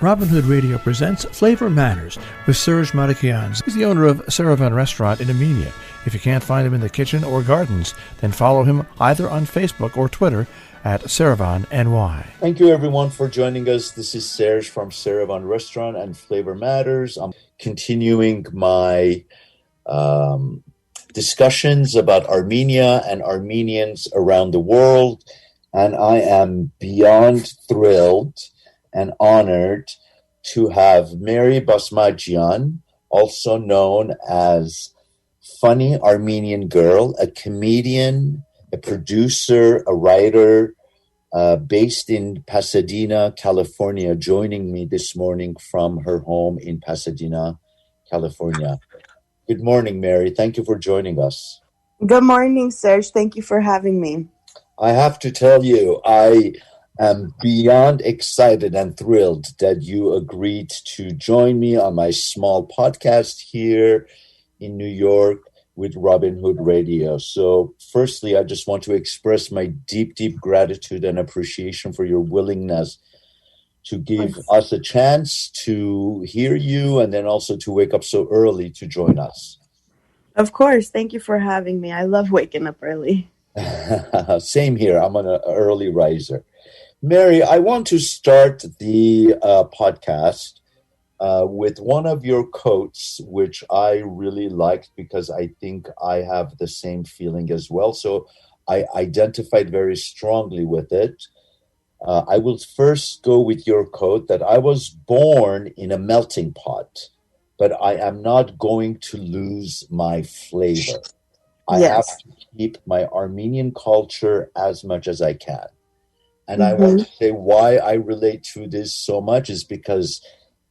Robin Hood Radio presents Flavor Matters with Serge Madikians. He's the owner of Servan Restaurant in Armenia. If you can't find him in the kitchen or gardens, then follow him either on Facebook or Twitter at ServanNY. Thank you, everyone, for joining us. This is Serge from Servan Restaurant and Flavor Matters. I'm continuing my discussions about Armenia and Armenians around the world, and I am beyond thrilled and honored to have Mary Basmajian, also known as Funny Armenian Girl, a comedian, a producer, a writer, based in Pasadena, California, joining me this morning from her home in Pasadena, California. Good morning, Mary. Thank you for joining us. Good morning, Serge. Thank you for having me. I have to tell you, I am beyond excited and thrilled that you agreed to join me on my small podcast here in New York with Robin Hood Radio. So firstly, I just want to express my deep, deep gratitude and appreciation for your willingness to give us a chance to hear you and then also to wake up so early to join us. Of course. Thank you for having me. I love waking up early. Same here. I'm an early riser. Mary, I want to start the podcast with one of your quotes, which I really liked because I think I have the same feeling as well. So I identified very strongly with it. I will first go with your quote that I was born in a melting pot, but I am not going to lose my flavor. I have to keep my Armenian culture as much as I can. And I want to say why I relate to this so much is because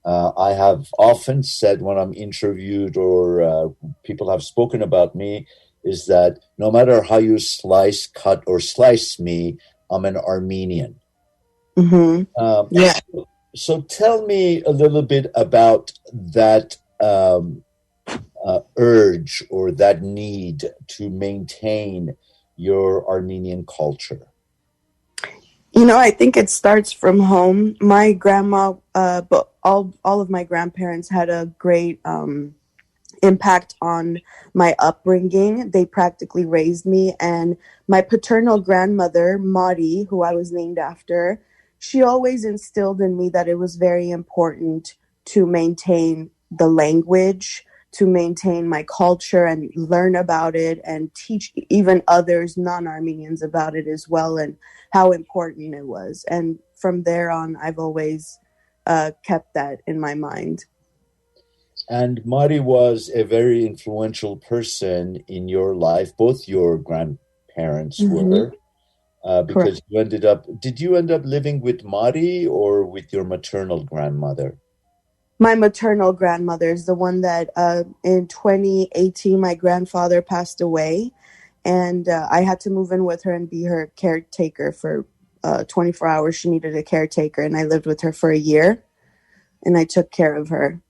I have often said when I'm interviewed or people have spoken about me is that no matter how you slice, cut, or slice me, I'm an Armenian. So tell me a little bit about that urge or that need to maintain your Armenian culture. You know, I think it starts from home. My grandma, but all of my grandparents had a great impact on my upbringing. They practically raised me. And my paternal grandmother, Madi, who I was named after, she always instilled in me that it was very important to maintain the language, to maintain my culture and learn about it and teach even others, non-Armenians, about it as well and how important it was. And from there on, I've always kept that in my mind. And Mari was a very influential person in your life. Both your grandparents were, because did you end up living with Mari or with your maternal grandmother? My maternal grandmother is the one that in 2018, my grandfather passed away. And I had to move in with her and be her caretaker for 24 hours. She needed a caretaker, and I lived with her for a year, and I took care of her.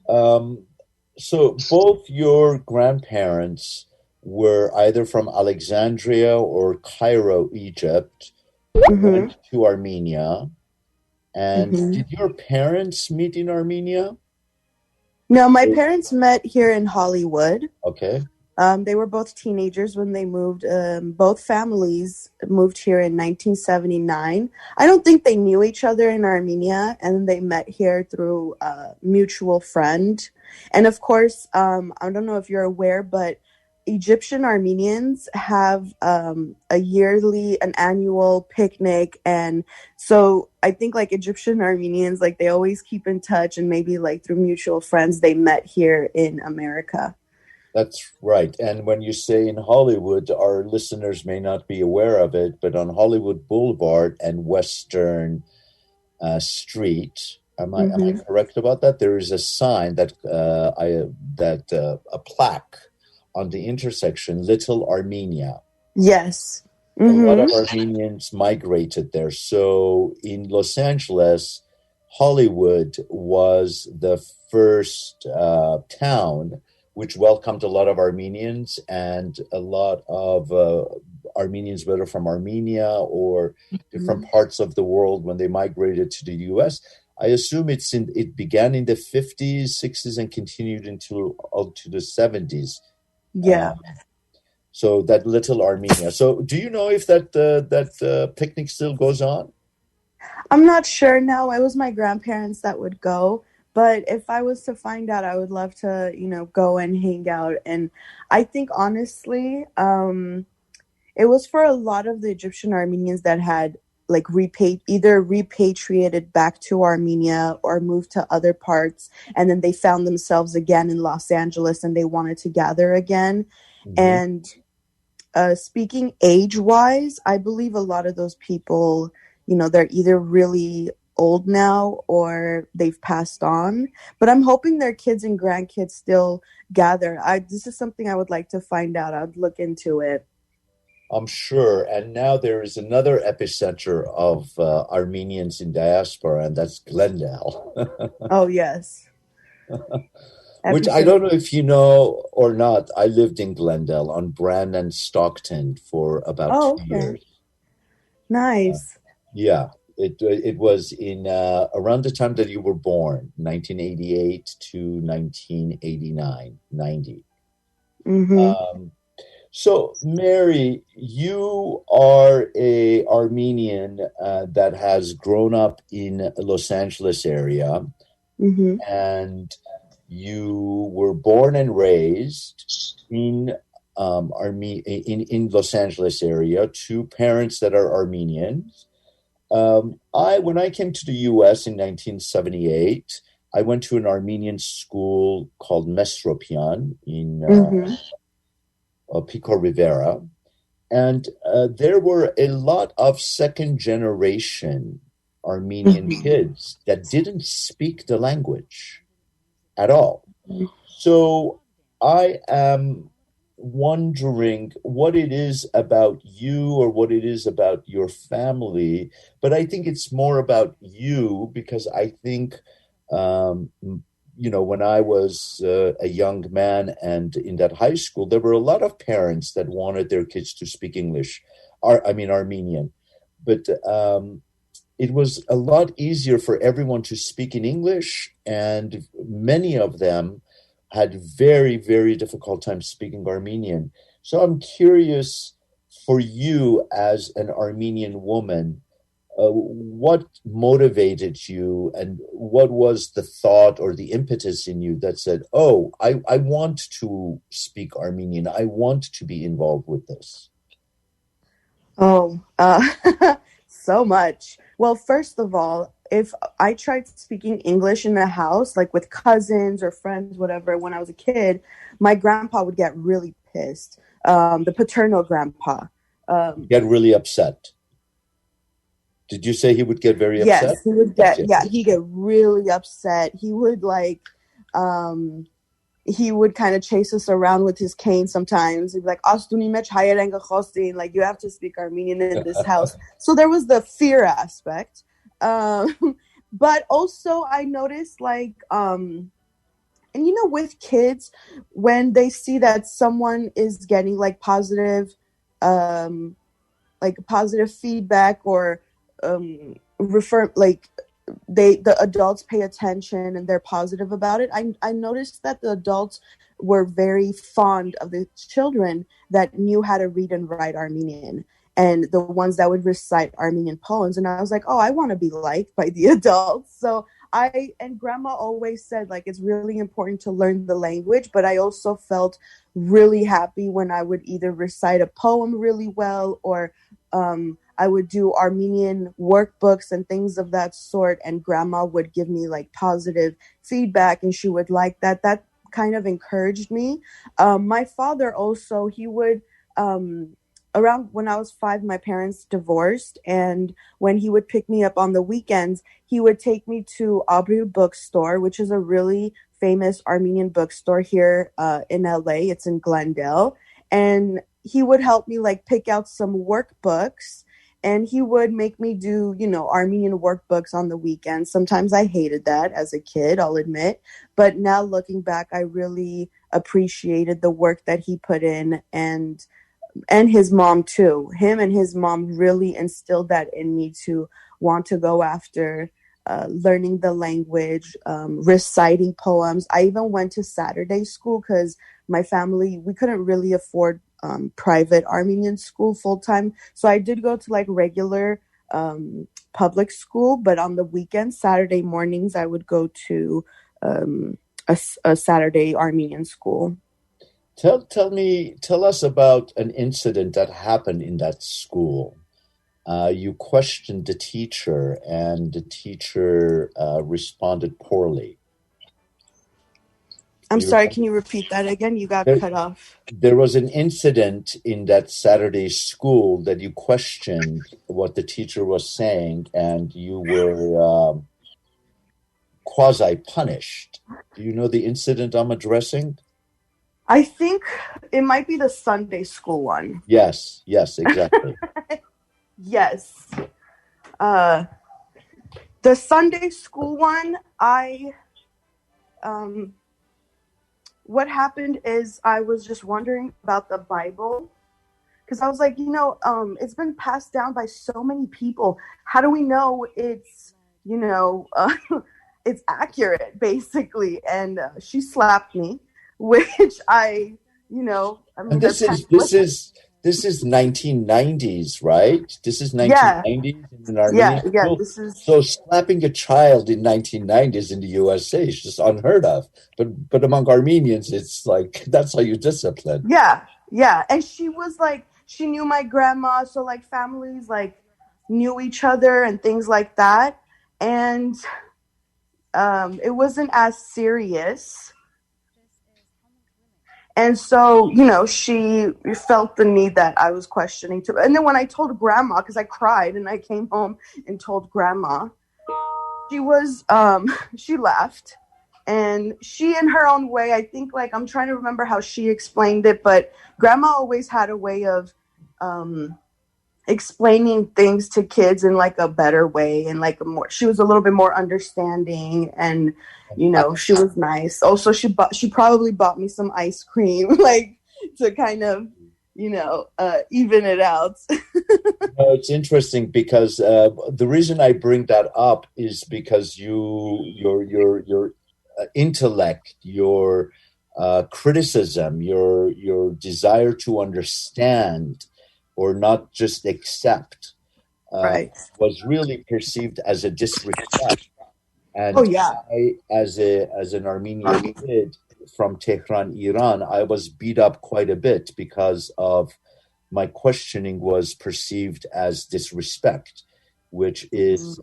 So both your grandparents were either from Alexandria or Cairo, Egypt, went to Armenia. And did your parents meet in Armenia? No, my parents met here in Hollywood. Okay. They were both teenagers when they moved. Both families moved here in 1979. I don't think they knew each other in Armenia, and they met here through a mutual friend. And of course, I don't know if you're aware, but Egyptian Armenians have an annual picnic. And so I think like Egyptian Armenians, like they always keep in touch, and maybe like through mutual friends, they met here in America. That's right. And when you say in Hollywood, our listeners may not be aware of it, but on Hollywood Boulevard and Western Street, am I correct about that? There is a sign that a plaque on the intersection, Little Armenia. Yes. A lot of Armenians migrated there. So in Los Angeles, Hollywood was the first town which welcomed a lot of Armenians and a lot of Armenians, whether from Armenia or different Mhm. parts of the world when they migrated to the U.S. I assume it began in the 50s, 60s, and continued into up to the 70s. Yeah. So that little Armenia. So do you know if that picnic still goes on? I'm not sure now. It was my grandparents that would go. But if I was to find out, I would love to, go and hang out. And I think honestly, it was for a lot of the Egyptian Armenians that had like either repatriated back to Armenia or moved to other parts, and then they found themselves again in Los Angeles and they wanted to gather again. Mm-hmm. And speaking age wise, I believe a lot of those people, they're either really old now or they've passed on. But I'm hoping their kids and grandkids still gather. This is something I would like to find out. I'd look into it. I'm sure. And now there is another epicenter of Armenians in diaspora, and that's Glendale. Oh, yes. Which I don't know if you know or not. I lived in Glendale on Brand and Stockton for about 2 years. Nice. Yeah, it was in around the time that you were born, 1988 to 1989, 90. Mm-hmm. So, Mary, you are a Armenian that has grown up in Los Angeles area, Mm-hmm. and you were born and raised in in Los Angeles area to parents that are Armenians. When I came to the U.S. in 1978, I went to an Armenian school called Mesropian in Mm-hmm. Pico Rivera, and there were a lot of second generation Armenian Mm-hmm. kids that didn't speak the language at all. So I am wondering what it is about you or what it is about your family, but I think it's more about you because I think, when I was a young man and in that high school, there were a lot of parents that wanted their kids to speak English, Armenian, but it was a lot easier for everyone to speak in English, and many of them had very, very difficult time speaking Armenian. So I'm curious for you as an Armenian woman, what motivated you and what was the thought or the impetus in you that said, oh, I want to speak Armenian. I want to be involved with this. Oh, so much. Well, first of all, if I tried speaking English in the house, like with cousins or friends, whatever, when I was a kid, my grandpa would get really pissed. The paternal grandpa. Get really upset. Did you say he would get very upset? Yes, he would get, yeah, he'd get really upset. He would he would kind of chase us around with his cane sometimes. He'd be like, "Astuni mech hayeranga khostin," like you have to speak Armenian in this house. So there was the fear aspect. But also I noticed and with kids, when they see that someone is getting positive feedback or the adults pay attention and they're positive about it. I noticed that the adults were very fond of the children that knew how to read and write Armenian, and the ones that would recite Armenian poems. And I was like, oh, I want to be liked by the adults. So and grandma always said it's really important to learn the language, but I also felt really happy when I would either recite a poem really well or I would do Armenian workbooks and things of that sort, and grandma would give me positive feedback and she would like that. That kind of encouraged me. My father also, he would, around when I was 5, my parents divorced, and when he would pick me up on the weekends, he would take me to Abril Bookstore, which is a really famous Armenian bookstore here in LA. It's in Glendale. And he would help me pick out some workbooks, and he would make me do, Armenian workbooks on the weekends. Sometimes I hated that as a kid, I'll admit. But now looking back, I really appreciated the work that he put in. And and his mom too. Him and his mom really instilled that in me to want to go after learning the language, reciting poems. I even went to Saturday school because my family, we couldn't really afford private Armenian school full time. So I did go to like regular public school, but on the weekends, Saturday mornings, I would go to a Saturday Armenian school. Tell us about an incident that happened in that school. You questioned the teacher, and the teacher responded poorly. I'm sorry, can you repeat that again? You got cut off. There was an incident in that Saturday school that you questioned what the teacher was saying, and you were quasi-punished. Do you know the incident I'm addressing? I think it might be the Sunday school one. Yes, exactly. Yes. The Sunday school one, what happened is I was just wondering about the Bible, because I was like, it's been passed down by so many people. How do we know it's, it's accurate, basically? And she slapped me, which I mean, this is 1990s, right? This is 1990s in Armenia. Yeah. This is so slapping a child in 1990s in the USA is just unheard of. But among Armenians, it's like that's how you discipline. Yeah. And she was like, she knew my grandma, so like families like knew each other and things like that. And it wasn't as serious. And so, she felt the need that I was questioning too. And then when I told grandma, because I cried and I came home and told grandma, she was, she laughed. And she, in her own way, I think, like, I'm trying to remember how she explained it, but grandma always had a way of explaining things to kids in like a better way, and like she was a little bit more understanding, and she was nice. Also, she probably bought me some ice cream, like, to kind of even it out. It's interesting because the reason I bring that up is because your intellect, your criticism, your desire to understand or not just accept right, was really perceived as a disrespect. And I, as an Armenian kid from Tehran, Iran, I was beat up quite a bit because of my questioning was perceived as disrespect, which is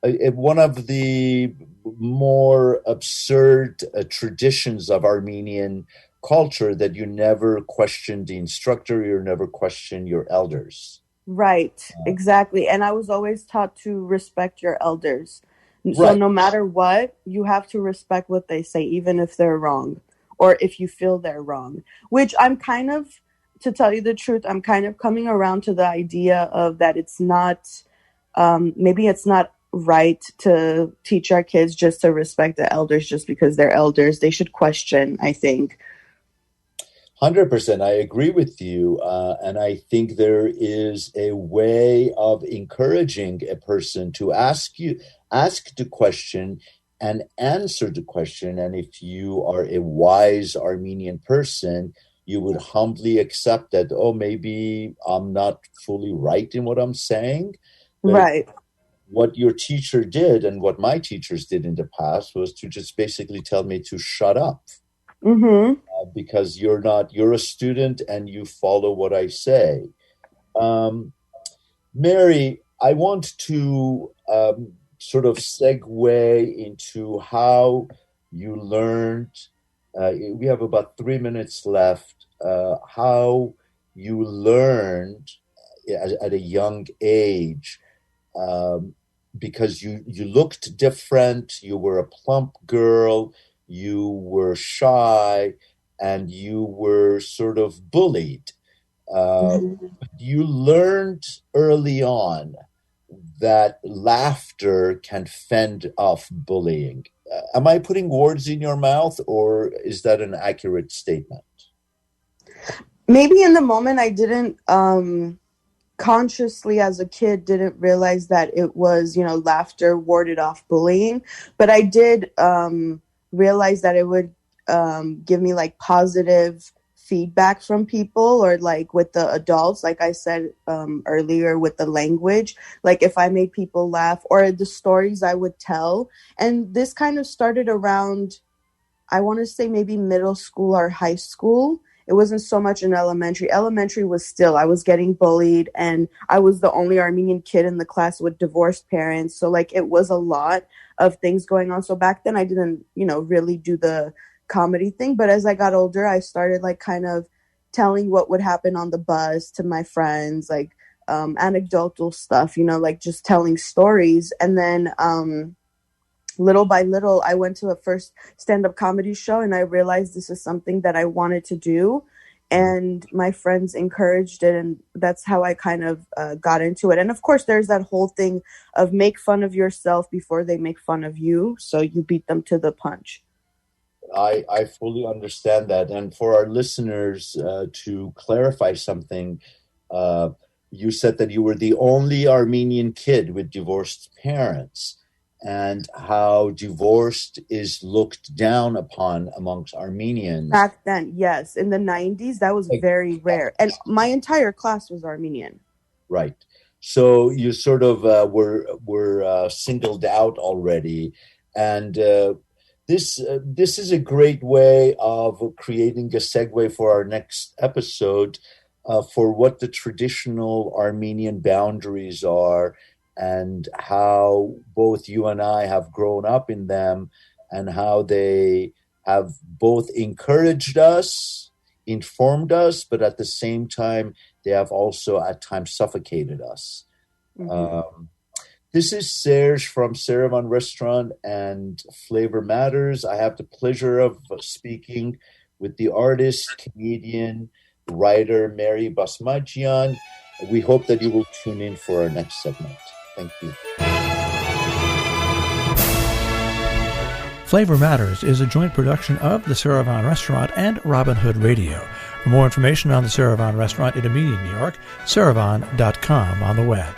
one of the more absurd traditions of Armenian culture, that you never question the instructor, you never question your elders. Right, exactly. And I was always taught to respect your elders. So no matter what, you have to respect what they say, even if they're wrong or if you feel they're wrong, which I'm kind of, to tell you the truth, I'm kind of coming around to the idea of that it's not, maybe it's not right to teach our kids just to respect the elders just because they're elders. They should question, I think. 100%. I agree with you. And I think there is a way of encouraging a person to ask the question and answer the question. And if you are a wise Armenian person, you would humbly accept that, maybe I'm not fully right in what I'm saying. Right. What your teacher did and what my teachers did in the past was to just basically tell me to shut up. Mm-hmm. Because you're a student and you follow what I say. Mary, I want to sort of segue into how you learned, we have about 3 minutes left, how you learned at a young age, because you looked different, you were a plump girl, you were shy, and you were sort of bullied. You learned early on that laughter can fend off bullying. Am I putting words in your mouth, or is that an accurate statement? maybe in the moment I didn't consciously as a kid didn't realize that it was, laughter warded off bullying, but I did realize that it would give me like positive feedback from people, or like with the adults, like I said earlier, with the language, like if I made people laugh, or the stories I would tell. And this kind of started around, I want to say maybe middle school or high school. It wasn't so much in elementary. Elementary was still, I was getting bullied, and I was the only Armenian kid in the class with divorced parents. So like it was a lot of things going on. So back then I didn't, really do the comedy thing. But as I got older, I started like kind of telling what would happen on the bus to my friends, like anecdotal stuff, like just telling stories. And then little by little, I went to a first stand-up comedy show, and I realized this is something that I wanted to do. And my friends encouraged it, and that's how I kind of got into it. And of course, there's that whole thing of make fun of yourself before they make fun of you, so you beat them to the punch. I fully understand that. And for our listeners, to clarify something, you said that you were the only Armenian kid with divorced parents, and how divorced is looked down upon amongst Armenians. Back then, yes. In the 90s, that was very rare. And my entire class was Armenian. Right. So you sort of were singled out already. And this is a great way of creating a segue for our next episode for what the traditional Armenian boundaries are, and how both you and I have grown up in them, and how they have both encouraged us, informed us, but at the same time, they have also at times suffocated us. Mm-hmm. This is Serge from Servan Restaurant and Flavor Matters. I have the pleasure of speaking with the artist, comedian, writer, Mary Basmadjian. We hope that you will tune in for our next segment. Thank you. Flavor Matters is a joint production of the Servan Restaurant and Robin Hood Radio. For more information on the Servan Restaurant in Armenia, New York, servan.com on the web.